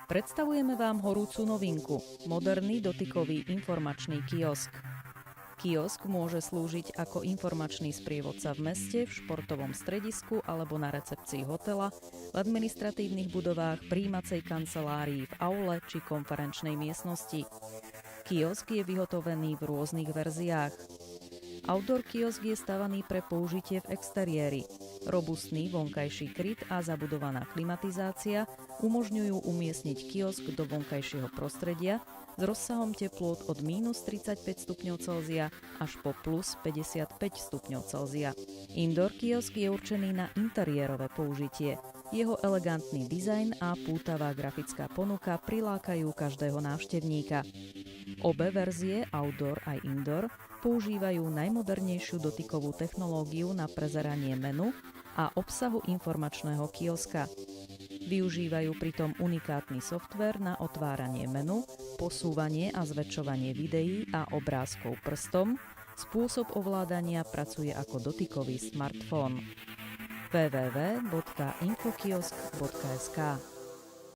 Predstavujeme vám horúcu novinku – moderný dotykový informačný kiosk. Kiosk môže slúžiť ako informačný sprievodca v meste, v športovom stredisku alebo na recepcii hotela, v administratívnych budovách, prijímacej kancelárii, v aule či konferenčnej miestnosti. Kiosk je vyhotovený v rôznych verziách. Outdoor kiosk je stavaný pre použitie v exteriéri. Robustný vonkajší kryt a zabudovaná klimatizácia umožňujú umiestniť kiosk do vonkajšieho prostredia s rozsahom teplôt od -35 stupňov Celzia až po plus 55 stupňov Celzia. Indoor kiosk je určený na interiérové použitie. Jeho elegantný dizajn a pútavá grafická ponuka prilákajú každého návštevníka. Obe verzie, outdoor aj indoor, používajú najmodernejšiu dotykovú technológiu na prezeranie menu a obsahu informačného kioska. Využívajú pritom unikátny softvér na otváranie menu, posúvanie a zväčšovanie videí a obrázkov prstom. Spôsob ovládania pracuje ako dotykový smartfón. www.infokiosk.sk